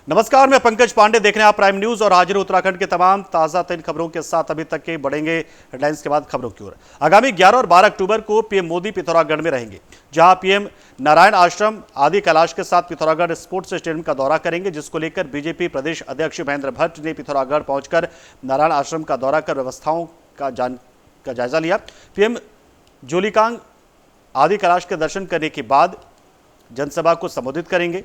नमस्कार, मैं पंकज पांडे, देख रहे हैं आप प्राइम न्यूज और हाजिर उत्तराखंड के तमाम ताजा तरीन खबरों के साथ। अभी तक के बढ़ेंगे हेडलाइंस के बाद खबरों की ओर। आगामी 11 और 12 अक्टूबर को पीएम मोदी पिथौरागढ़ में रहेंगे, जहां पीएम नारायण आश्रम आदि कैलाश के साथ पिथौरागढ़ स्पोर्ट्स स्टेडियम का दौरा करेंगे, जिसको लेकर बीजेपी प्रदेश अध्यक्ष महेंद्र भट्ट ने पिथौरागढ़ पहुंचकर नारायण आश्रम का दौरा कर व्यवस्थाओं का जायजा लिया। पीएम जोलीकांग आदि कैलाश के दर्शन करने के बाद जनसभा को संबोधित करेंगे।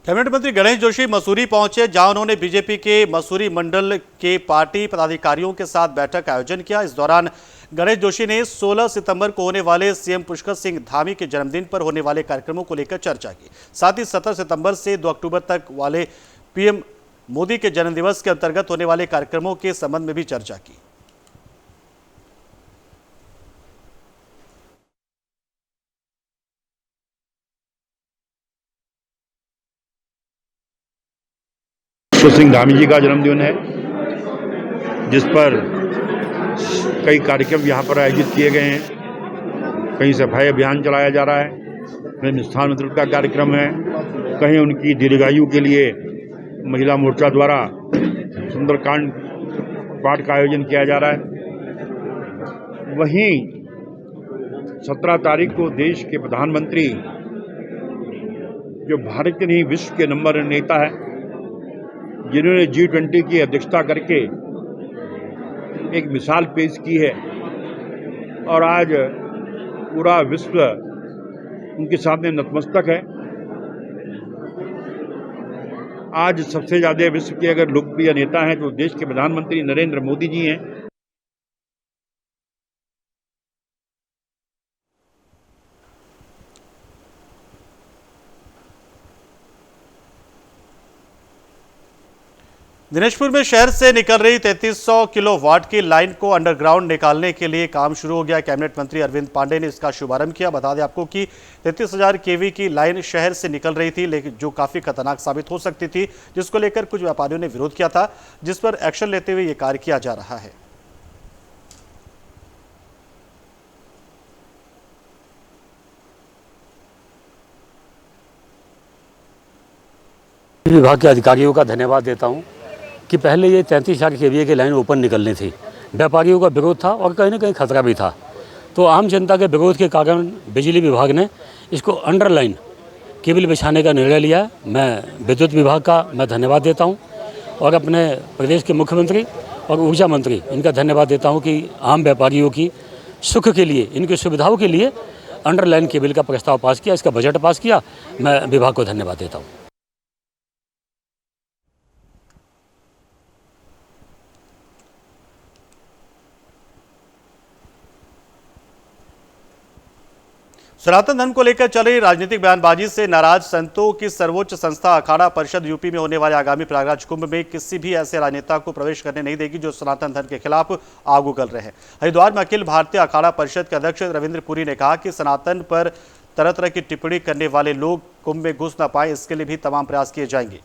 कैबिनेट मंत्री गणेश जोशी मसूरी पहुंचे, जहां उन्होंने बीजेपी के मसूरी मंडल के पार्टी पदाधिकारियों के साथ बैठक का आयोजन किया। इस दौरान गणेश जोशी ने 16 सितंबर को होने वाले सीएम पुष्कर सिंह धामी के जन्मदिन पर होने वाले कार्यक्रमों को लेकर चर्चा की। साथ ही 17 सितंबर से 2 अक्टूबर तक वाले पीएम मोदी के जन्मदिवस के अंतर्गत होने वाले कार्यक्रमों के संबंध में भी चर्चा की। पुष्कर सिंह धामी जी का जन्मदिन है, जिस पर कई कार्यक्रम यहाँ पर आयोजित किए गए हैं। कहीं सफाई अभियान चलाया जा रहा है, कहीं मिष्ठान वितरण का कार्यक्रम है, कहीं उनकी दीर्घायु के लिए महिला मोर्चा द्वारा सुंदरकांड पाठ का आयोजन किया जा रहा है। वहीं 17 तारीख को देश के प्रधानमंत्री, जो भारत के नहीं विश्व के नंबर 1 नेता है, जिन्होंने G20 की अध्यक्षता करके एक मिसाल पेश की है और आज पूरा विश्व उनके सामने नतमस्तक है। आज सबसे ज़्यादा विश्व के अगर लोकप्रिय नेता हैं तो देश के प्रधानमंत्री नरेंद्र मोदी जी हैं। दिनेशपुर में शहर से निकल रही 3300 किलोवाट की लाइन को अंडरग्राउंड निकालने के लिए काम शुरू हो गया। कैबिनेट मंत्री अरविंद पांडे ने इसका शुभारंभ किया। बता दें आपको कि 33,000 केवी की लाइन शहर से निकल रही थी, लेकिन जो काफी खतरनाक साबित हो सकती थी, जिसको लेकर कुछ व्यापारियों ने विरोध किया था, जिस पर एक्शन लेते हुए ये कार्य किया जा रहा है। विभाग के अधिकारियों का धन्यवाद देता हूं कि पहले ये 33,000 केवीए की लाइन ओपन निकलनी थी। व्यापारियों का विरोध था और कहीं ना कहीं खतरा भी था, तो आम जनता के विरोध के कारण बिजली विभाग ने इसको अंडरलाइन केबल बिछाने का निर्णय लिया। मैं विद्युत विभाग का धन्यवाद देता हूं और अपने प्रदेश के मुख्यमंत्री और ऊर्जा मंत्री, इनका धन्यवाद देता हूँ कि आम व्यापारियों की सुख के लिए, इनकी सुविधाओं के लिए अंडरलाइन केबल का प्रस्ताव पास किया, इसका बजट पास किया। मैं विभाग को धन्यवाद देता हूँ। सनातन धर्म को लेकर चल रही राजनीतिक बयानबाजी से नाराज संतों की सर्वोच्च संस्था अखाड़ा परिषद यूपी में होने वाले आगामी प्रयागराज कुंभ में किसी भी ऐसे राजनेता को प्रवेश करने नहीं देगी जो सनातन धर्म के खिलाफ आग उगल रहे हैं। हरिद्वार में अखिल भारतीय अखाड़ा परिषद के अध्यक्ष रविंद्र पुरी ने कहा कि सनातन पर तरह तरह की टिप्पणी करने वाले लोग कुंभ में घुस न पाए, इसके लिए भी तमाम प्रयास किए जाएंगे।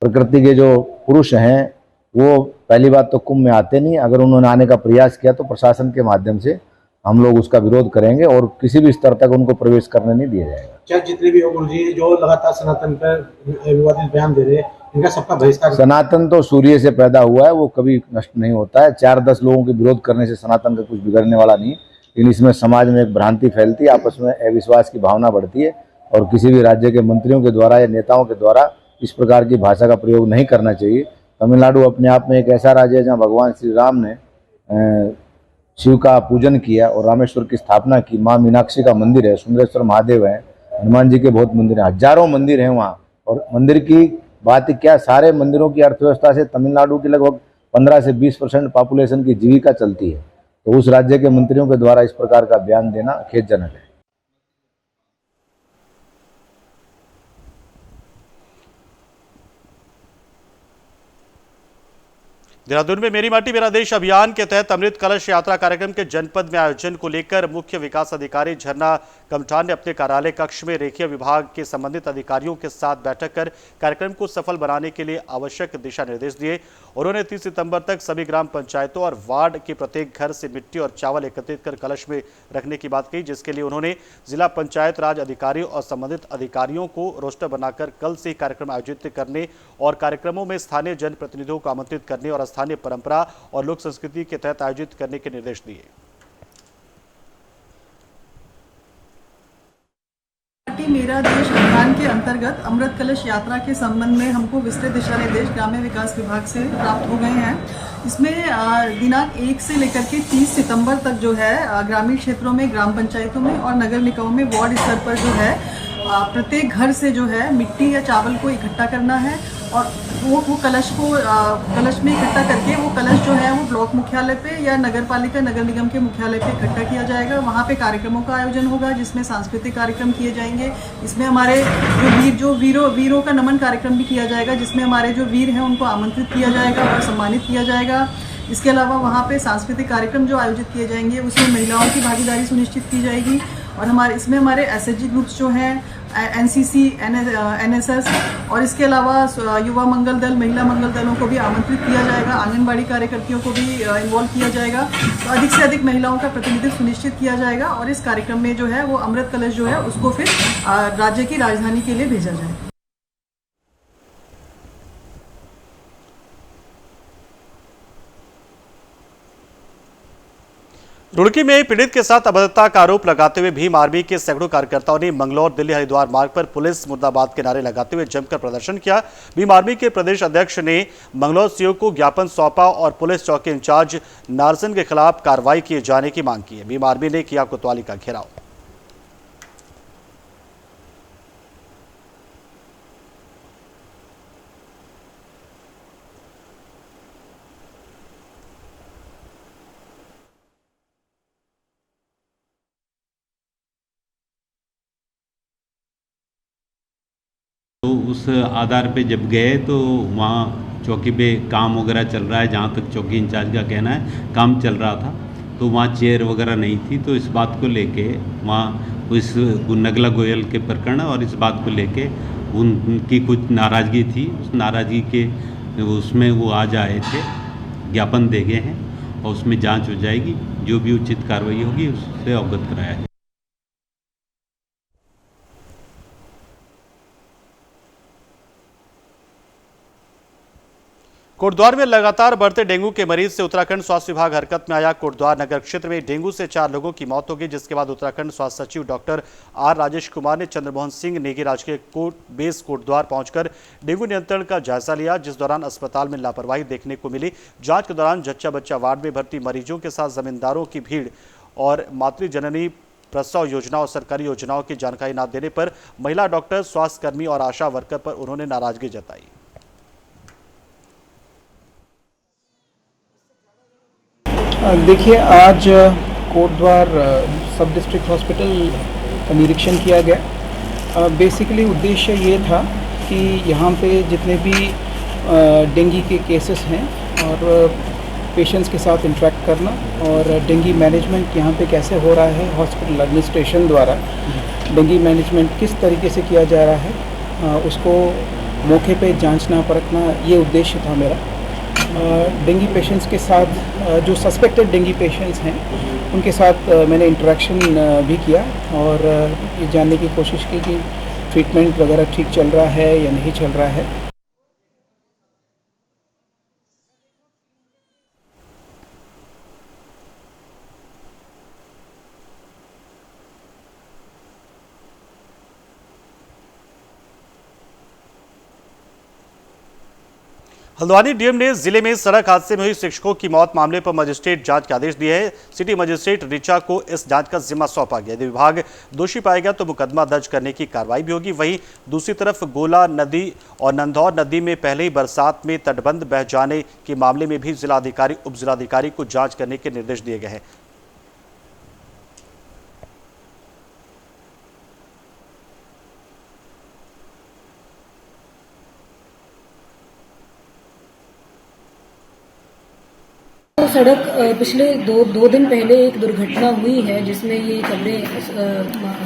प्रकृति के जो पुरुष हैं वो पहली बात तो कुंभ में आते नहीं। अगर उन्होंने आने का प्रयास किया तो प्रशासन के माध्यम से हम लोग उसका विरोध करेंगे और किसी भी स्तर तक उनको प्रवेश करने नहीं दिया जाएगा। चाहे जितने भी हो गुरुजी जो लगातार सनातन पर विवादित बयान दे रहे हैं, इनका सबका बहिष्कार। सनातन तो सूर्य से पैदा हुआ है, वो कभी नष्ट नहीं होता है। 4-10 लोगों के विरोध करने से सनातन का कुछ बिगड़ने वाला नहीं। लेकिन इसमें समाज में एक भ्रांति फैलती है, आपस में अविश्वास की भावना बढ़ती है और किसी भी राज्य के मंत्रियों के द्वारा या नेताओं के द्वारा इस प्रकार की भाषा का प्रयोग नहीं करना चाहिए। तमिलनाडु अपने आप में एक ऐसा राज्य है जहाँ भगवान श्री राम ने शिव का पूजन किया और रामेश्वर की स्थापना की। माँ मीनाक्षी का मंदिर है, सुंदरेश्वर महादेव है, हनुमान जी के बहुत मंदिर हैं, हजारों मंदिर हैं वहाँ। और मंदिर की बात ही क्या, सारे मंदिरों की अर्थव्यवस्था से तमिलनाडु की लगभग 15 से 20% पॉपुलेशन की जीविका चलती है। तो उस राज्य के मंत्रियों के द्वारा इस प्रकार का बयान देना खेदजनक है। देहरादून में मेरी माटी मेरा देश अभियान के तहत अमृत कलश यात्रा कार्यक्रम के जनपद में आयोजन को लेकर मुख्य विकास अधिकारी झरना कमठान ने अपने कार्यालय कक्ष में रेखीय विभाग के संबंधित अधिकारियों के साथ बैठक कर कार्यक्रम को सफल बनाने के लिए आवश्यक दिशा निर्देश दिए। उन्होंने 30 सितंबर तक सभी ग्राम पंचायतों और वार्ड के प्रत्येक घर से मिट्टी और चावल एकत्रित कर कलश में रखने की बात कही, जिसके लिए उन्होंने जिला पंचायत राज अधिकारियों और संबंधित अधिकारियों को रोस्टर बनाकर कल से ही कार्यक्रम आयोजित करने और कार्यक्रमों में स्थानीय जनप्रतिनिधियों को आमंत्रित करने और स्थानीय परंपरा और लोक संस्कृति के तहत आयोजित करने के निर्देश दिए। मेरा देश अभियान के अंतर्गत अमृत कलश यात्रा के संबंध में हमको विस्तृत दिशा निर्देश ग्राम्य विकास विभाग से प्राप्त हो गए हैं। इसमें दिनांक 1 से लेकर के 30 सितंबर तक जो है ग्रामीण क्षेत्रों में, ग्राम पंचायतों में और नगर निकायों में वार्ड स्तर पर जो है प्रत्येक घर से जो है मिट्टी या चावल को इकट्ठा करना है और वो कलश में इकट्ठा करके वो कलश जो है वो ब्लॉक मुख्यालय पे या नगर पालिका नगर निगम के मुख्यालय पे इकट्ठा किया जाएगा। वहाँ पे कार्यक्रमों का आयोजन होगा जिसमें सांस्कृतिक कार्यक्रम किए जाएंगे। इसमें हमारे वीरों का नमन कार्यक्रम भी किया जाएगा, जिसमें हमारे जो वीर हैं उनको आमंत्रित किया जाएगा और सम्मानित किया जाएगा। इसके अलावा वहाँ पे सांस्कृतिक कार्यक्रम जो आयोजित किए जाएंगे उसमें महिलाओं की भागीदारी सुनिश्चित की जाएगी और इसमें हमारे एसएचजी ग्रुप्स जो हैं, एनसीसी, एनएसएस और इसके अलावा युवा मंगल दल, महिला मंगल दलों को भी आमंत्रित किया जाएगा। आंगनबाड़ी कार्यकर्तियों को भी इन्वॉल्व किया जाएगा। तो अधिक से अधिक महिलाओं का प्रतिनिधित्व सुनिश्चित किया जाएगा और इस कार्यक्रम में जो है वो अमृत कलश जो है उसको फिर राज्य की राजधानी के लिए भेजा जाए। रुड़की में पीड़ित के साथ अभद्रता का आरोप लगाते हुए भीम आर्मी के सैकड़ों कार्यकर्ताओं ने मंगलौर दिल्ली हरिद्वार मार्ग पर पुलिस मुर्दाबाद के नारे लगाते हुए जमकर प्रदर्शन किया। भीम आर्मी के प्रदेश अध्यक्ष ने मंगलौर सीओ को ज्ञापन सौंपा और पुलिस चौकी इंचार्ज नारसन के खिलाफ कार्रवाई किए जाने की मांग की है। भीम आर्मी ने किया कोतवाली का घेराव। तो उस आधार पे जब गए तो वहाँ चौकी पे काम वगैरह चल रहा है, जहाँ तक चौकी इंचार्ज का कहना है काम चल रहा था, तो वहाँ चेयर वगैरह नहीं थी। तो इस बात को लेके वहाँ इस नगला गोयल के प्रकरण और इस बात को लेके उनकी कुछ नाराज़गी थी। उस नाराज़गी के उसमें वो आज आए थे, ज्ञापन दे गए हैं और उसमें जाँच हो जाएगी, जो भी उचित कार्रवाई होगी उससे अवगत कराया है। कोटद्वार में लगातार बढ़ते डेंगू के मरीज से उत्तराखंड स्वास्थ्य विभाग हरकत में आया। कोटद्वार नगर क्षेत्र में डेंगू से 4 लोगों की मौत हो गई, जिसके बाद उत्तराखंड स्वास्थ्य सचिव डॉक्टर आर राजेश कुमार ने चंद्रमोहन सिंह नेगी राजकीय कोटद्वार पहुंचकर डेंगू नियंत्रण का जायजा लिया, जिस दौरान अस्पताल में लापरवाही देखने को मिली। जांच के दौरान जच्चा बच्चा वार्ड में भर्ती मरीजों के साथ जमींदारों की भीड़ और मातृ जननी प्रसव योजना और सरकारी योजनाओं की जानकारी न देने पर महिला डॉक्टर, स्वास्थ्यकर्मी और आशा वर्कर पर उन्होंने नाराजगी जताई। देखिए, आज कोटद्वार सब डिस्ट्रिक्ट हॉस्पिटल का निरीक्षण किया गया। बेसिकली उद्देश्य ये था कि यहाँ पे जितने भी डेंगू के केसेस हैं और पेशेंट्स के साथ इंटरेक्ट करना और डेंगू मैनेजमेंट यहाँ पे कैसे हो रहा है, हॉस्पिटल एडमिनिस्ट्रेशन द्वारा डेंगू मैनेजमेंट किस तरीके से किया जा रहा है, उसको मौके पे जांचना परखना, ये उद्देश्य था मेरा। डेंगू पेशेंट्स के साथ जो सस्पेक्टेड डेंगू पेशेंट्स हैं उनके साथ मैंने इंटरेक्शन भी किया और ये जानने की कोशिश की कि ट्रीटमेंट वगैरह ठीक चल रहा है या नहीं चल रहा है। हल्द्वानी डीएम ने जिले में सड़क हादसे में हुई शिक्षकों की मौत मामले पर मजिस्ट्रेट जांच के आदेश दिए हैं। सिटी मजिस्ट्रेट ऋचा को इस जांच का जिम्मा सौंपा गया। यदि विभाग दोषी पाएगा तो मुकदमा दर्ज करने की कार्रवाई भी होगी। वहीं दूसरी तरफ गोला नदी और नंदौर नदी में पहले ही बरसात में तटबंध बह जाने के मामले में भी जिलाधिकारी उप जिलाधिकारी को जांच करने के निर्देश दिए गए हैं। सड़क पिछले दो दिन पहले एक दुर्घटना हुई है जिसमें ये खबरें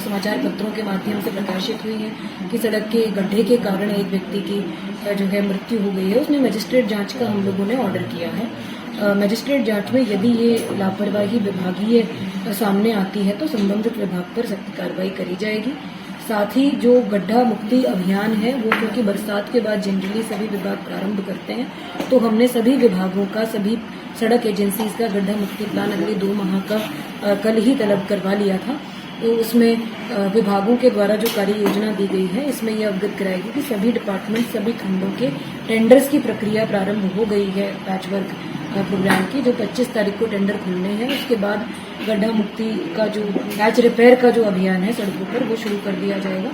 समाचार पत्रों के माध्यम से प्रकाशित हुई है कि सड़क के गड्ढे के कारण एक व्यक्ति की जो है मृत्यु हो गई है। उसमें मजिस्ट्रेट जांच का हम लोगों ने ऑर्डर किया है। मजिस्ट्रेट जांच में यदि ये लापरवाही विभागीय सामने आती है तो संबंधित विभाग पर सख्त कार्रवाई करी जाएगी। साथ ही जो गड्ढा मुक्ति अभियान है वो क्योंकि बरसात के बाद जनरली सभी विभाग प्रारंभ करते हैं, तो हमने सभी विभागों का, सभी सड़क एजेंसीज का गड्ढा मुक्ति प्लान अगले 2 माह का कल ही तलब करवा लिया था। तो उसमें विभागों के द्वारा जो कार्य योजना दी गई है इसमें यह अवगत कराएगी कि सभी डिपार्टमेंट, सभी खंडों के टेंडर्स की प्रक्रिया प्रारंभ हो गई है पैचवर्क प्रोग्राम की। जो 25 तारीख को टेंडर खुलने हैं, उसके बाद गड्ढा मुक्ति का जो पैच रिपेयर का जो अभियान है सड़कों पर वो शुरू कर दिया जाएगा।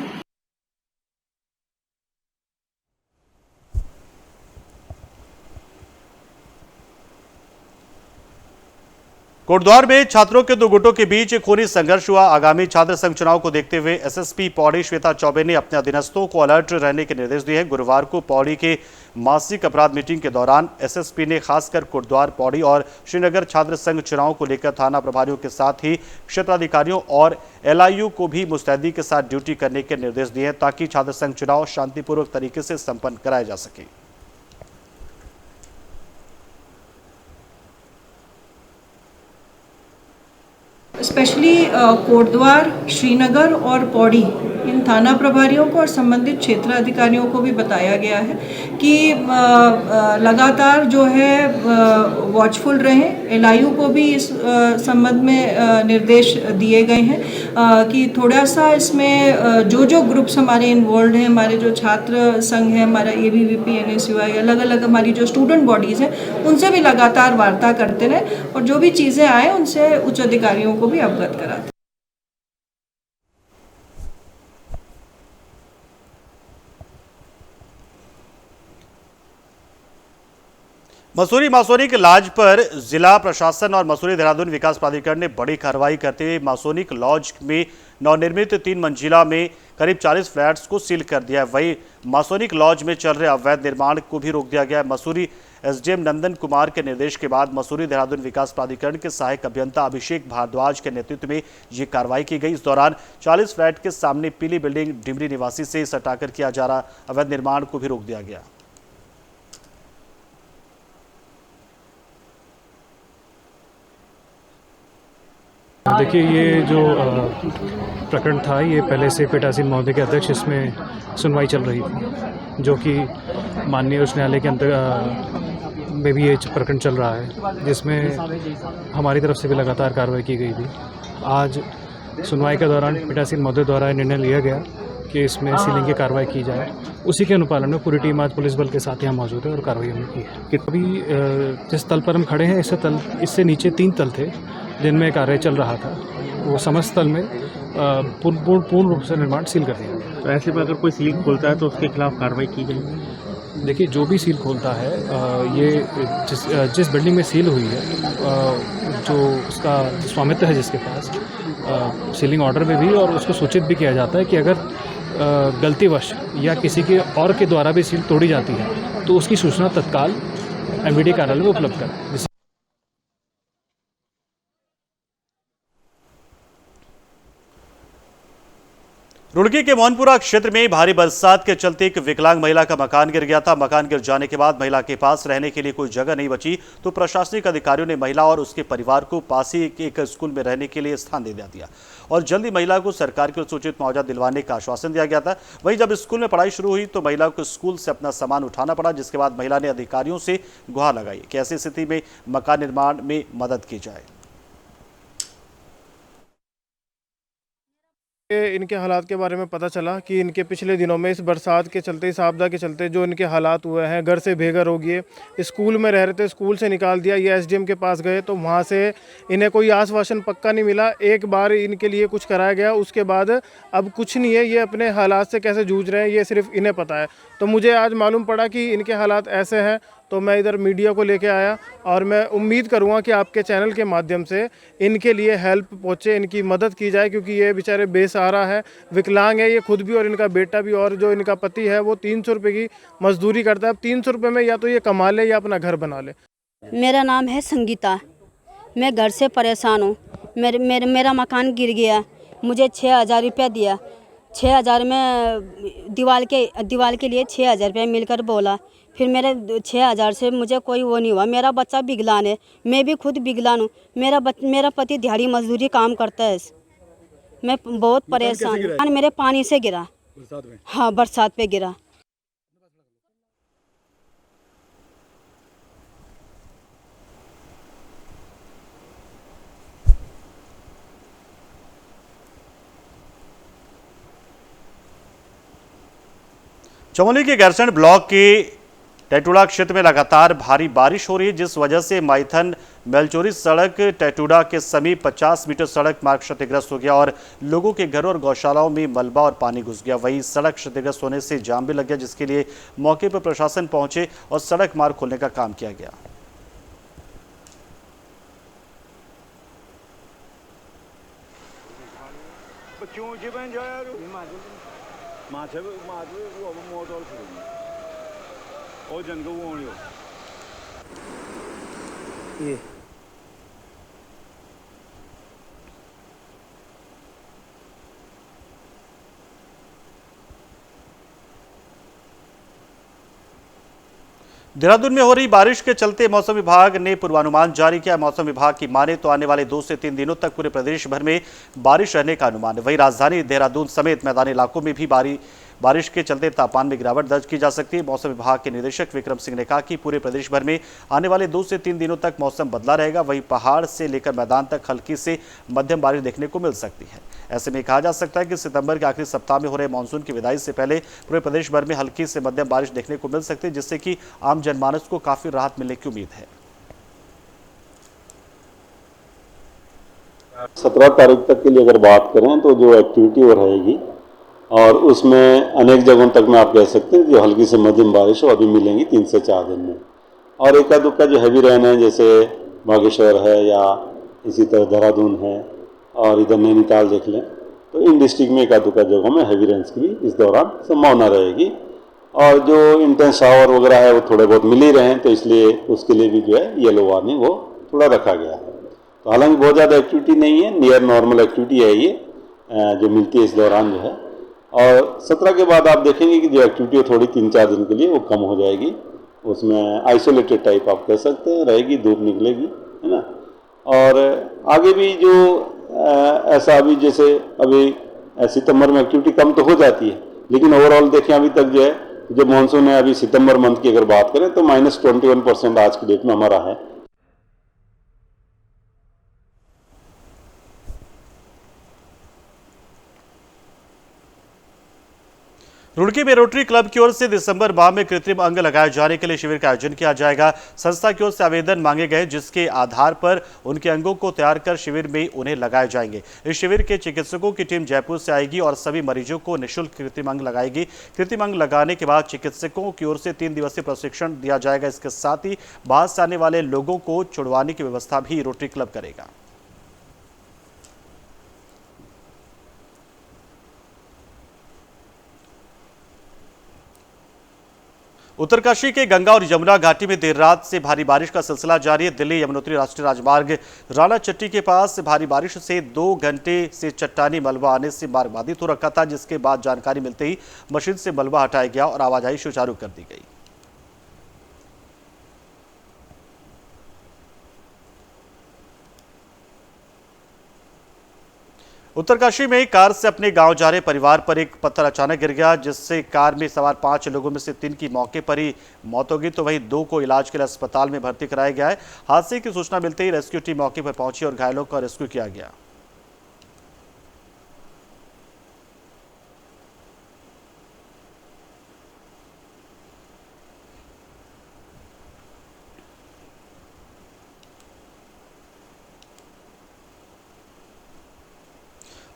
कोटद्वार में छात्रों के 2 गुटों के बीच खूनी संघर्ष हुआ। आगामी छात्र संघ चुनाव को देखते हुए एसएसपी पौड़ी श्वेता चौबे ने अपने अधीनस्थों को अलर्ट रहने के निर्देश दिए हैं। गुरुवार को पौड़ी के मासिक अपराध मीटिंग के दौरान एसएसपी ने खासकर कोटद्वार, पौड़ी और श्रीनगर छात्र संघ चुनाव को लेकर थाना प्रभारियों के साथ ही क्षेत्राधिकारियों और एलआईयू को भी मुस्तैदी के साथ ड्यूटी करने के निर्देश दिए हैं ताकि छात्र संघ चुनाव शांतिपूर्वक तरीके से संपन्न कराया जा सके। स्पेशली कोटद्वार, श्रीनगर और पौड़ी, इन थाना प्रभारियों को और संबंधित क्षेत्र अधिकारियों को भी बताया गया है कि लगातार जो है वॉचफुल रहें। एलआईयू को भी इस संबंध में निर्देश दिए गए हैं कि थोड़ा सा इसमें जो ग्रुप्स हमारे इन्वॉल्व हैं, हमारे जो छात्र संघ है, हमारा एबीवीपी, एनएसयूआई, अलग अलग हमारी जो स्टूडेंट बॉडीज़ हैं, उनसे भी लगातार वार्ता करते रहें और जो भी चीज़ें आए उनसे उच्च अधिकारियों को भी अवगत कराते। मसूरी मासोनिक लॉज पर जिला प्रशासन और मसूरी देहरादून विकास प्राधिकरण ने बड़ी कार्रवाई करते हुए मासोनिक लॉज में नवनिर्मित 3 मंजिला में करीब 40 फ्लैट्स को सील कर दिया है। वहीं मासोनिक लॉज में चल रहे अवैध निर्माण को भी रोक दिया गया है। मसूरी एसडीएम नंदन कुमार के निर्देश के बाद मसूरी देहरादून विकास प्राधिकरण के सहायक अभियंता अभिषेक भारद्वाज के नेतृत्व में ये कार्रवाई की गई। इस दौरान 40 फ्लैट के सामने पीली बिल्डिंग डिमरी निवासी से सटाकर किया जा रहा अवैध निर्माण को भी रोक दिया गया। देखिए, ये जो प्रकरण था ये पहले से पीठासीन महोदय के अध्यक्ष इसमें सुनवाई चल रही थी, जो कि माननीय उच्च न्यायालय के अंतर्गत में भी ये प्रकरण चल रहा है, जिसमें हमारी तरफ से भी लगातार कार्रवाई की गई थी। आज सुनवाई के दौरान पीठासीन महोदय द्वारा निर्णय लिया गया कि इसमें सीलिंग की कार्रवाई की जाए। उसी के अनुपालन में पूरी टीम आज पुलिस बल के साथ यहाँ मौजूद है और कार्रवाई हमने की है। कि अभी जिस तल पर हम खड़े हैं इससे नीचे 3 तल थे जिनमें कार्य चल रहा था। वो समस्त तल में पूर्ण रूप से निर्माण सील कर दिया गया। तो ऐसे में अगर कोई सील खोलता है तो उसके खिलाफ कार्रवाई की गई? देखिए, जो भी सील खोलता है, ये जिस बिल्डिंग में सील हुई है, जो उसका स्वामित्व है जिसके पास, सीलिंग ऑर्डर में भी और उसको सूचित भी किया जाता है कि अगर गलतीवश या किसी के और के द्वारा भी सील तोड़ी जाती है तो उसकी सूचना तत्काल एमवीडी कार्यालय में उपलब्ध कराएं। रुड़की के मोहनपुरा क्षेत्र में भारी बरसात के चलते एक विकलांग महिला का मकान गिर गया था। मकान गिर जाने के बाद महिला के पास रहने के लिए कोई जगह नहीं बची, तो प्रशासनिक अधिकारियों ने महिला और उसके परिवार को पास ही एक स्कूल में रहने के लिए स्थान दे दिया और जल्दी महिला को सरकार की सूचित मुआवजा दिलवाने का आश्वासन दिया गया था। वहीं जब स्कूल में पढ़ाई शुरू हुई तो महिला को स्कूल से अपना सामान उठाना पड़ा, जिसके बाद महिला ने अधिकारियों से गुहार लगाई कि ऐसी स्थिति में मकान निर्माण में मदद की जाए। इनके हालात के बारे में पता चला कि इनके पिछले दिनों में इस बरसात के चलते, इस आपदा के चलते जो इनके हालात हुए हैं, घर से बेघर हो गए, स्कूल में रह रहे थे, स्कूल से निकाल दिया, ये एसडीएम के पास गए तो वहाँ से इन्हें कोई आश्वासन पक्का नहीं मिला। एक बार इनके लिए कुछ कराया गया, उसके बाद अब कुछ नहीं है। ये अपने हालात से कैसे जूझ रहे हैं ये सिर्फ इन्हें पता है। तो मुझे आज मालूम पड़ा कि इनके हालात ऐसे हैं, तो मैं इधर मीडिया को लेके आया और मैं उम्मीद करूंगा कि आपके चैनल के माध्यम से इनके लिए हेल्प पहुंचे, इनकी मदद की जाए, क्योंकि ये बेचारे बेसहारा है, विकलांग है ये खुद भी और इनका बेटा भी, और जो इनका पति है वो 300 रुपये की मजदूरी करता है। अब 300 रुपये में या तो ये कमा ले या अपना घर बना ले। मेरा नाम है संगीता, मैं घर से परेशान हूँ। मेरा मकान गिर गया, मुझे 6,000 रुपया दिया। 6,000 में दीवार के लिए 6,000 रुपया मिलकर बोला। फिर मेरे 6,000 से मुझे कोई वो नहीं हुआ। मेरा बच्चा विकलांग है, मैं भी खुद विकलांग हूँ। मेरा पति दिहाड़ी मजदूरी काम करता है। मैं बहुत परेशान हूँ। मेरे पानी से गिरा, हाँ बरसात पे गिरा। चमोली के गैरसैंण ब्लॉक के टैटूड़ा क्षेत्र में लगातार भारी बारिश हो रही है, जिस वजह से माइथन मेलचोरी सड़क टैटूड़ा के समीप 50 मीटर सड़क मार्ग क्षतिग्रस्त हो गया और लोगों के घरों और गौशालाओं में मलबा और पानी घुस गया। वहीं सड़क क्षतिग्रस्त होने से जाम भी लग गया, जिसके लिए मौके पर प्रशासन पहुंचे और सड़क मार्ग खोलने का काम किया गया। ये देहरादून में हो रही बारिश के चलते मौसम विभाग ने पूर्वानुमान जारी किया। मौसम विभाग की माने तो आने वाले 2 से 3 दिनों तक पूरे प्रदेश भर में बारिश रहने का अनुमान है। वहीं राजधानी देहरादून समेत मैदानी इलाकों में भी बारिश के चलते तापमान में गिरावट दर्ज की जा सकती है। मौसम विभाग के निदेशक विक्रम सिंह ने कहा कि पूरे प्रदेश भर में आने वाले 2 से 3 दिनों तक मौसम बदला रहेगा। वहीं पहाड़ से लेकर मैदान तक हल्की से मध्यम बारिश देखने को मिल सकती है। ऐसे में कहा जा सकता है कि सितंबर के आखिरी सप्ताह में हो रहे मानसून की विदाई से पहले पूरे प्रदेश भर में हल्की से मध्यम बारिश देखने को मिल सकती है, जिससे कि आम जनमानस को काफी राहत मिलने की उम्मीद है। 17 तारीख तक के लिए अगर बात करें तो जो एक्टिविटी हो रहेगी और उसमें अनेक जगहों तक में आप कह सकते हैं जो हल्की से मध्यम बारिश हो अभी मिलेंगी 3 से 4 दिन में। और एका दुक्का जो हैवी रेन है, जैसे बागेश्वर है या इसी तरह देहरादून है और इधर नैनीताल देख लें, तो इन डिस्ट्रिक्ट में एका दुक्का जगहों में हैवी रेन्स की भी इस दौरान संभावना रहेगी। और जो इंटेंस शावर वगैरह है वो थोड़े बहुत मिल ही रहे हैं, तो इसलिए उसके लिए भी जो है येलो वार्निंग वो थोड़ा रखा गया है। तो हालांकि बहुत ज़्यादा एक्टिविटी नहीं है, नियर नॉर्मल एक्टिविटी है ये जो मिलती है इस दौरान जो है। और 17 के बाद आप देखेंगे कि जो एक्टिविटी है थोड़ी 3-4 दिन के लिए वो कम हो जाएगी। उसमें आइसोलेटेड टाइप आप कह सकते हैं रहेगी, धूप निकलेगी, है ना। और आगे भी जो ऐसा अभी जैसे अभी सितंबर में एक्टिविटी कम तो हो जाती है, लेकिन ओवरऑल देखें अभी तक जो है जो मानसून है अभी सितंबर मंथ की अगर बात करें तो -21% आज की डेट में हमारा है। रुड़की में रोटरी क्लब की ओर से दिसंबर माह में कृत्रिम अंग लगाए जाने के लिए शिविर का आयोजन किया जाएगा। संस्था की ओर से आवेदन मांगे गए, जिसके आधार पर उनके अंगों को तैयार कर शिविर में उन्हें लगाए जाएंगे। इस शिविर के चिकित्सकों की टीम जयपुर से आएगी और सभी मरीजों को निःशुल्क कृत्रिम अंग लगाएगी। कृत्रिम अंग लगाने के बाद चिकित्सकों की ओर से 3 दिवसीय प्रशिक्षण दिया जाएगा। इसके साथ ही बाहर से आने वाले लोगों को छुड़वाने की व्यवस्था भी रोटरी क्लब करेगा। उत्तरकाशी के गंगा और यमुना घाटी में देर रात से भारी बारिश का सिलसिला जारी है। दिल्ली यमुनोत्री राष्ट्रीय राजमार्ग राणा चट्टी के पास भारी बारिश से 2 घंटे से चट्टानी मलबा आने से मार्ग बाधित हो रखा था, जिसके बाद जानकारी मिलते ही मशीन से मलबा हटाया गया और आवाजाही सुचारू कर दी गई। उत्तरकाशी में कार से अपने गांव जा रहे परिवार पर एक पत्थर अचानक गिर गया, जिससे कार में सवार 5 लोगों में से 3 की मौके पर ही मौत हो गई, तो वहीं 2 को इलाज के लिए अस्पताल में भर्ती कराया गया है। हादसे की सूचना मिलते ही रेस्क्यू टीम मौके पर पहुंची और घायलों का रेस्क्यू किया गया।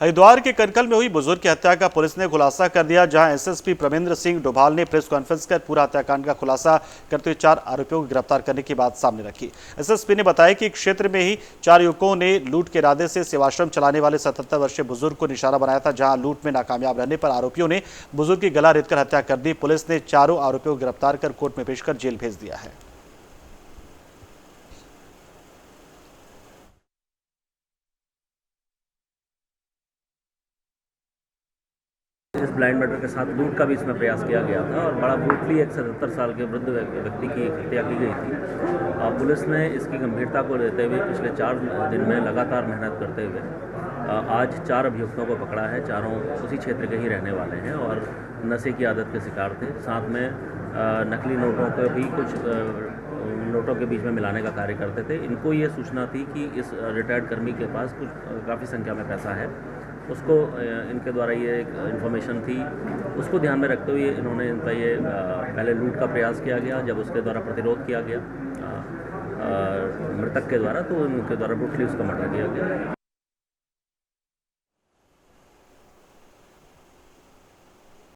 हरिद्वार के कनकल में हुई बुजुर्ग की हत्या का पुलिस ने खुलासा कर दिया, जहां एसएसपी प्रमेंद्र सिंह डोभाल ने प्रेस कॉन्फ्रेंस कर पूरा हत्याकांड का खुलासा करते हुए 4 आरोपियों को गिरफ्तार करने की बात सामने रखी। एसएसपी ने बताया कि क्षेत्र में ही 4 युवकों ने लूट के इरादे से सेवाश्रम चलाने वाले 77 वर्षीय बुजुर्ग को निशाना बनाया था, जहां लूट में नाकामयाब रहने पर आरोपियों ने बुजुर्ग की गला रेतकर हत्या कर दी। पुलिस ने चारों आरोपियों को गिरफ्तार कर कोर्ट में पेश कर जेल भेज दिया है। इस ब्लाइंड मर्डर के साथ लूट का भी इसमें प्रयास किया गया था और बड़ा ब्रूटली एक 77 साल के वृद्ध व्यक्ति की हत्या की गई थी। पुलिस ने इसकी गंभीरता को लेते हुए पिछले 4 दिन में लगातार मेहनत करते हुए आज 4 अभियुक्तों को पकड़ा है। चारों उसी क्षेत्र के ही रहने वाले हैं और नशे की आदत के शिकार थे। साथ में नकली नोटों को भी कुछ नोटों के बीच में मिलाने का कार्य करते थे। इनको ये सूचना थी कि इस रिटायर्ड कर्मी के पास कुछ काफ़ी संख्या में पैसा है, उसको इनके द्वारा ये एक इन्फॉर्मेशन थी, उसको ध्यान में रखते हुए इन्होंने इनका ये पहले लूट का प्रयास किया गया। जब उसके द्वारा प्रतिरोध किया गया मृतक के द्वारा, तो उनके द्वारा ब्रूटली उसका मर्डर किया गया।